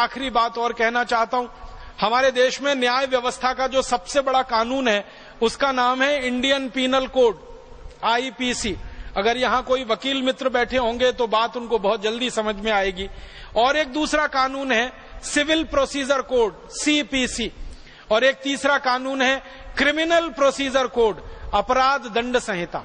आखिरी बात और कहना चाहता हूं, हमारे देश में न्याय व्यवस्था का जो सबसे बड़ा कानून है उसका नाम है इंडियन पीनल कोड, आईपीसी। अगर यहां कोई वकील मित्र बैठे होंगे तो बात उनको बहुत जल्दी समझ में आएगी। और एक दूसरा कानून है सिविल प्रोसीजर कोड, सीपीसी, और एक तीसरा कानून है क्रिमिनल प्रोसीजर कोड, अपराध दंड संहिता।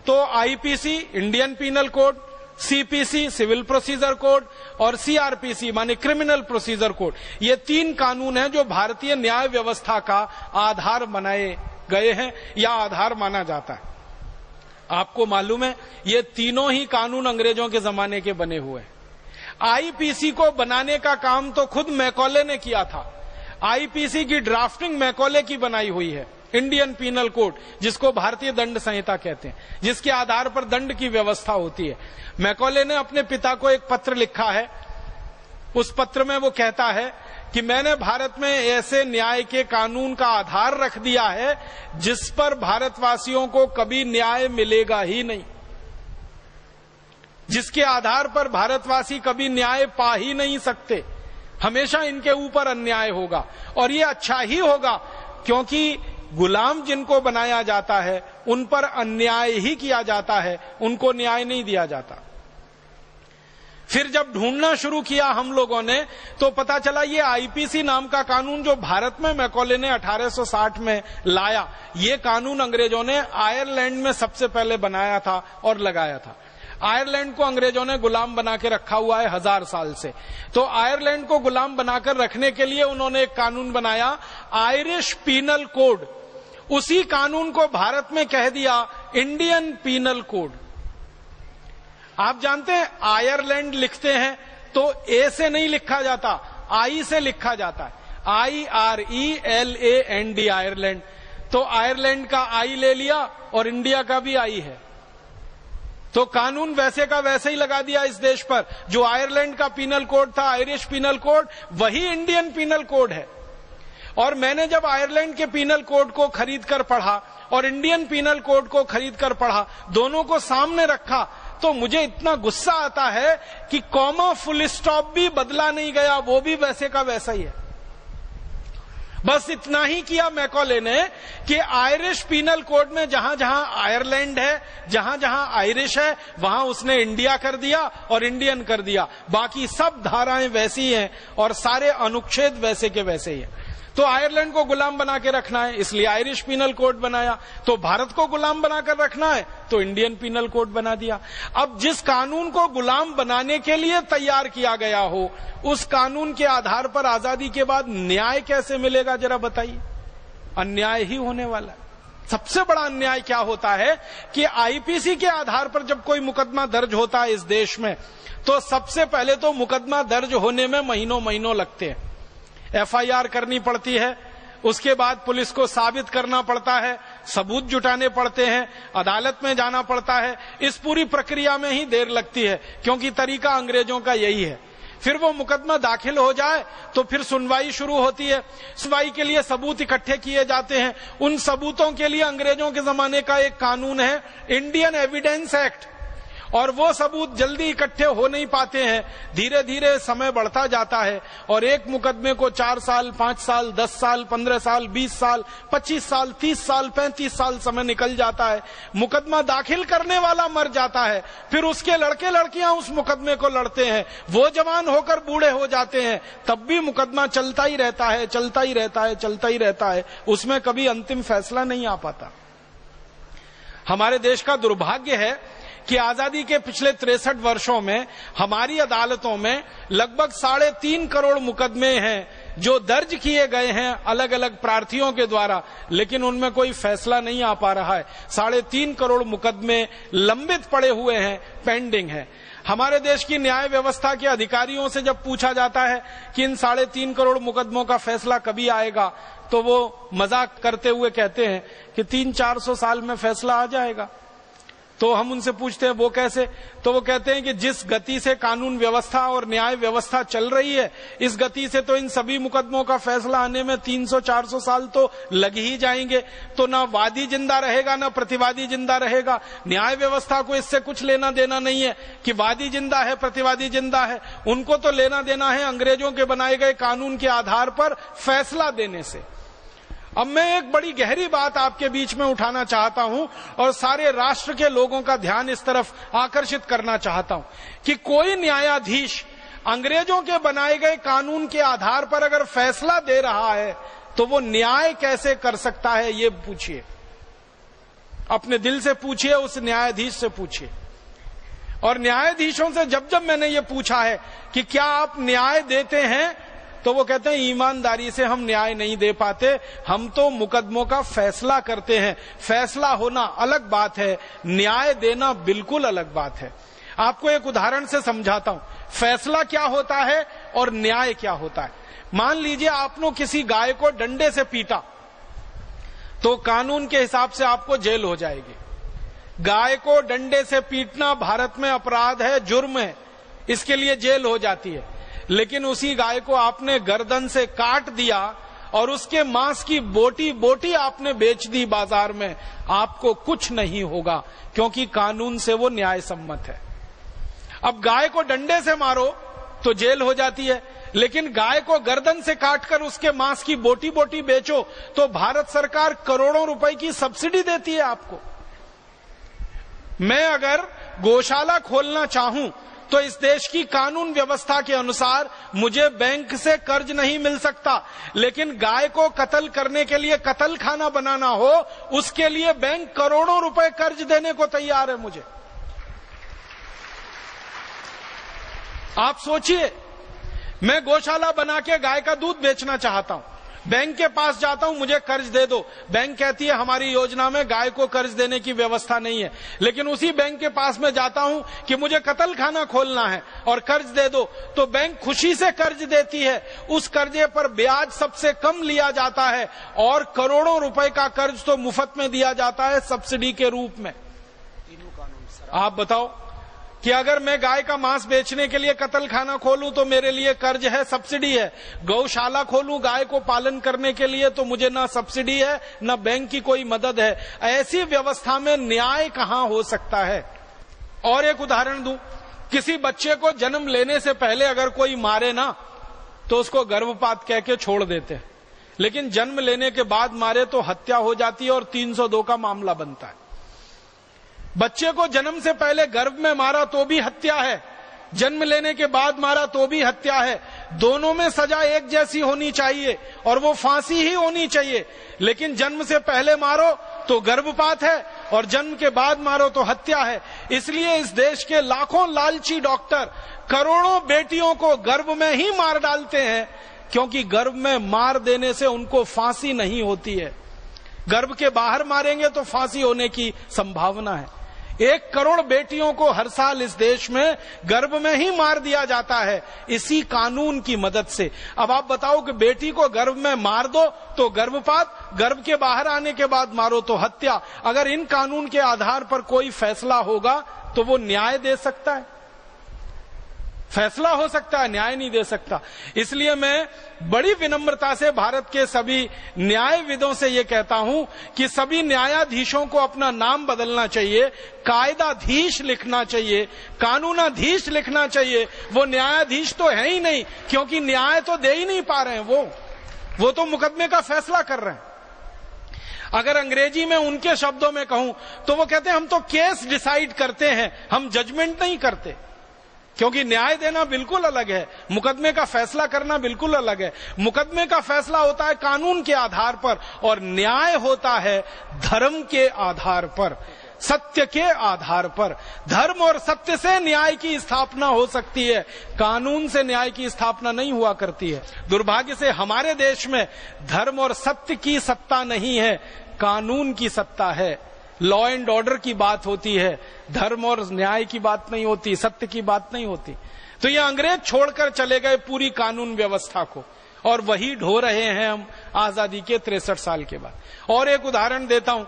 तो IPC Indian penal code, CPC civil procedure code और सीआरपीसी माने क्रिमिनल प्रोसीजर कोड, ये तीन कानून हैं जो भारतीय न्याय व्यवस्था का आधार बनाए गए हैं या आधार माना जाता है। आपको मालूम है ये तीनों ही कानून अंग्रेजों के जमाने के बने हुए हैं। आईपीसी को बनाने का काम तो खुद मैकॉले ने किया था। आईपीसी की ड्राफ्टिंग मैकॉले की बनाई हुई है, इंडियन पीनल कोड, जिसको भारतीय दंड संहिता कहते हैं, जिसके आधार पर दंड की व्यवस्था होती है। मैकॉले ने अपने पिता को एक पत्र लिखा है। उस पत्र में वो कहता है कि मैंने भारत में ऐसे न्याय के कानून का आधार रख दिया है जिस पर भारतवासियों को कभी न्याय मिलेगा ही नहीं, जिसके आधार पर भारतवासी कभी न्याय पा ही नहीं सकते। हमेशा इनके ऊपर अन्याय होगा और ये अच्छा ही होगा, क्योंकि गुलाम जिनको बनाया जाता है उन पर अन्याय ही किया जाता है, उनको न्याय नहीं दिया जाता। फिर जब ढूंढना शुरू किया हम लोगों ने तो पता चला ये आईपीसी नाम का कानून जो भारत में मैकॉले ने 1860 में लाया, ये कानून अंग्रेजों ने आयरलैंड में सबसे पहले बनाया था और लगाया था। आयरलैंड को अंग्रेजों ने गुलाम बना के रखा हुआ है 1000 साल से। तो आयरलैंड को गुलाम बनाकर रखने के लिए उन्होंने एक कानून बनाया, आयरिश पीनल कोड। उसी कानून को भारत में कह दिया इंडियन पीनल कोड। आप जानते हैं आयरलैंड लिखते हैं तो ए से नहीं लिखा जाता, आई से लिखा जाता है, IRELAND, आयरलैंड। तो आयरलैंड का आई ले लिया और इंडिया का भी आई है, तो कानून वैसे का वैसे ही लगा दिया इस देश पर। जो आयरलैंड का पीनल कोड था, आयरिश पीनल कोड, वही इंडियन पीनल कोड है। और मैंने जब आयरलैंड के पीनल कोड को खरीद कर पढ़ा और इंडियन पीनल कोड को खरीद कर पढ़ा, दोनों को सामने रखा, तो मुझे इतना गुस्सा आता है कि कॉमा फुल स्टॉप भी बदला नहीं गया, वो भी वैसे का वैसा ही है। बस इतना ही किया मैकॉले ने कि आयरिश पीनल कोड में जहां जहां आयरलैंड है, जहां जहां आयरिश है, वहां उसने इंडिया कर दिया और इंडियन कर दिया। बाकी सब धाराएं वैसी हैं और सारे अनुच्छेद वैसे के वैसे ही हैं। तो आयरलैंड को गुलाम बना के रखना है, इसलिए आयरिश पीनल कोड बनाया। तो भारत को गुलाम बनाकर रखना है तो इंडियन पीनल कोड बना दिया। अब जिस कानून को गुलाम बनाने के लिए तैयार किया गया हो, उस कानून के आधार पर आजादी के बाद न्याय कैसे मिलेगा, जरा बताइए। अन्याय ही होने वाला है। सबसे बड़ा अन्याय क्या होता है कि आईपीसी के आधार पर जब कोई मुकदमा दर्ज होता है इस देश में, तो सबसे पहले तो मुकदमा दर्ज होने में महीनों महीनों लगते हैं। एफआईआर करनी पड़ती है, उसके बाद पुलिस को साबित करना पड़ता है, सबूत जुटाने पड़ते हैं, अदालत में जाना पड़ता है। इस पूरी प्रक्रिया में ही देर लगती है, क्योंकि तरीका अंग्रेजों का यही है। फिर वो मुकदमा दाखिल हो जाए तो फिर सुनवाई शुरू होती है। सुनवाई के लिए सबूत इकट्ठे किए जाते हैं। उन सबूतों के लिए अंग्रेजों के जमाने का एक कानून है, इंडियन एविडेंस एक्ट, और वो सबूत जल्दी इकट्ठे हो नहीं पाते हैं। धीरे धीरे समय बढ़ता जाता है और एक मुकदमे को 4 साल, 5 साल, 10 साल, 15 साल, 20 साल, 25 साल, 30 साल, 35 साल समय निकल जाता है। मुकदमा दाखिल करने वाला मर जाता है, फिर उसके लड़के लड़कियां उस मुकदमे को लड़ते हैं, वो जवान होकर बूढ़े हो जाते हैं, तब भी मुकदमा चलता ही रहता है, चलता ही रहता है, चलता ही रहता है। उसमें कभी अंतिम फैसला नहीं आ पाता। हमारे देश का दुर्भाग्य है कि आजादी के पिछले 63 वर्षों में हमारी अदालतों में लगभग 3.5 करोड़ मुकदमे हैं जो दर्ज किए गए हैं अलग अलग प्रार्थियों के द्वारा, लेकिन उनमें कोई फैसला नहीं आ पा रहा है। 3.5 करोड़ मुकदमे लंबित पड़े हुए हैं, पेंडिंग है। हमारे देश की न्याय व्यवस्था के अधिकारियों से जब पूछा जाता है कि इन 3.5 करोड़ मुकदमों का फैसला कभी आएगा, तो वो मजाक करते हुए कहते हैं कि 300-400 साल में फैसला आ जाएगा। तो हम उनसे पूछते हैं वो कैसे, तो वो कहते हैं कि जिस गति से कानून व्यवस्था और न्याय व्यवस्था चल रही है, इस गति से तो इन सभी मुकदमों का फैसला आने में 300-400 साल तो लग ही जाएंगे। तो ना वादी जिंदा रहेगा ना प्रतिवादी जिंदा रहेगा। न्याय व्यवस्था को इससे कुछ लेना देना नहीं है कि वादी जिंदा है प्रतिवादी जिंदा है, उनको तो लेना देना है अंग्रेजों के बनाए गए कानून के आधार पर फैसला देने से। अब मैं एक बड़ी गहरी बात आपके बीच में उठाना चाहता हूं और सारे राष्ट्र के लोगों का ध्यान इस तरफ आकर्षित करना चाहता हूं कि कोई न्यायाधीश अंग्रेजों के बनाए गए कानून के आधार पर अगर फैसला दे रहा है तो वो न्याय कैसे कर सकता है, ये पूछिए, अपने दिल से पूछिए, उस न्यायाधीश से पूछिए। और न्यायाधीशों से जब जब मैंने ये पूछा है कि क्या आप न्याय देते हैं, तो वो कहते हैं ईमानदारी से हम न्याय नहीं दे पाते, हम तो मुकदमों का फैसला करते हैं। फैसला होना अलग बात है, न्याय देना बिल्कुल अलग बात है। आपको एक उदाहरण से समझाता हूं फैसला क्या होता है और न्याय क्या होता है। मान लीजिए आपने किसी गाय को डंडे से पीटा, तो कानून के हिसाब से आपको जेल हो जाएगी। गाय को डंडे से पीटना भारत में अपराध है, जुर्म है, इसके लिए जेल हो जाती है। लेकिन उसी गाय को आपने गर्दन से काट दिया और उसके मांस की बोटी बोटी आपने बेच दी बाजार में, आपको कुछ नहीं होगा, क्योंकि कानून से वो न्याय सम्मत है। अब गाय को डंडे से मारो तो जेल हो जाती है, लेकिन गाय को गर्दन से काटकर उसके मांस की बोटी बोटी बेचो तो भारत सरकार करोड़ों रुपए की सब्सिडी देती है आपको। मैं अगर गौशाला खोलना चाहूं तो इस देश की कानून व्यवस्था के अनुसार मुझे बैंक से कर्ज नहीं मिल सकता, लेकिन गाय को कत्ल करने के लिए कत्ल खाना बनाना हो, उसके लिए बैंक करोड़ों रुपए कर्ज देने को तैयार है मुझे। आप सोचिए, मैं गौशाला बना के गाय का दूध बेचना चाहता हूं, बैंक के पास जाता हूं, मुझे कर्ज दे दो। बैंक कहती है हमारी योजना में गाय को कर्ज देने की व्यवस्था नहीं है। लेकिन उसी बैंक के पास में जाता हूं कि मुझे कत्ल खाना खोलना है और कर्ज दे दो, तो बैंक खुशी से कर्ज देती है। उस कर्जे पर ब्याज सबसे कम लिया जाता है और करोड़ों रुपए का कर्ज तो मुफ्त में दिया जाता है सब्सिडी के रूप में। आप बताओ कि अगर मैं गाय का मांस बेचने के लिए कत्ल खाना खोलूं तो मेरे लिए कर्ज है, सब्सिडी है। गौशाला खोलूं गाय को पालन करने के लिए तो मुझे ना सब्सिडी है ना बैंक की कोई मदद है। ऐसी व्यवस्था में न्याय कहां हो सकता है। और एक उदाहरण दूं, किसी बच्चे को जन्म लेने से पहले अगर कोई मारे ना तो उसको गर्भपात कह के छोड़ देते हैं, लेकिन जन्म लेने के बाद मारे तो हत्या हो जाती है और 302 का मामला बनता है। बच्चे को जन्म से पहले गर्भ में मारा तो भी हत्या है, जन्म लेने के बाद मारा तो भी हत्या है। दोनों में सजा एक जैसी होनी चाहिए और वो फांसी ही होनी चाहिए। लेकिन जन्म से पहले मारो तो गर्भपात है और जन्म के बाद मारो तो हत्या है। इसलिए इस देश के लाखों लालची डॉक्टर करोड़ों बेटियों को गर्भ में ही मार डालते हैं, क्योंकि गर्भ में मार देने से उनको फांसी नहीं होती है। गर्भ के बाहर मारेंगे तो फांसी होने की संभावना है। 1 करोड़ बेटियों को हर साल इस देश में गर्भ में ही मार दिया जाता है इसी कानून की मदद से। अब आप बताओ कि बेटी को गर्भ में मार दो तो गर्भपात, गर्भ के बाहर आने के बाद मारो तो हत्या। अगर इन कानून के आधार पर कोई फैसला होगा तो वो न्याय दे सकता है? फैसला हो सकता है, न्याय नहीं दे सकता। इसलिए मैं बड़ी विनम्रता से भारत के सभी न्यायविदों से ये कहता हूं कि सभी न्यायाधीशों को अपना नाम बदलना चाहिए, कायदाधीश लिखना चाहिए, कानूनाधीश लिखना चाहिए। वो न्यायाधीश तो है ही नहीं, क्योंकि न्याय तो दे ही नहीं पा रहे हैं। वो तो मुकदमे का फैसला कर रहे हैं। अगर अंग्रेजी में उनके शब्दों में कहूं तो वो कहते हैं हम तो केस डिसाइड करते हैं, हम जजमेंट नहीं करते। क्योंकि न्याय देना बिल्कुल अलग है, मुकदमे का फैसला करना बिल्कुल अलग है। मुकदमे का फैसला होता है कानून के आधार पर और न्याय होता है धर्म के आधार पर, सत्य के आधार पर। धर्म और सत्य से न्याय की स्थापना हो सकती है, कानून से न्याय की स्थापना नहीं हुआ करती है। दुर्भाग्य से हमारे देश में धर्म और सत्य की सत्ता नहीं है, कानून की सत्ता है। लॉ एंड ऑर्डर की बात होती है, धर्म और न्याय की बात नहीं होती, सत्य की बात नहीं होती। तो ये अंग्रेज छोड़कर चले गए पूरी कानून व्यवस्था को, और वही ढो रहे हैं हम आजादी के 63 साल के बाद। और एक उदाहरण देता हूं।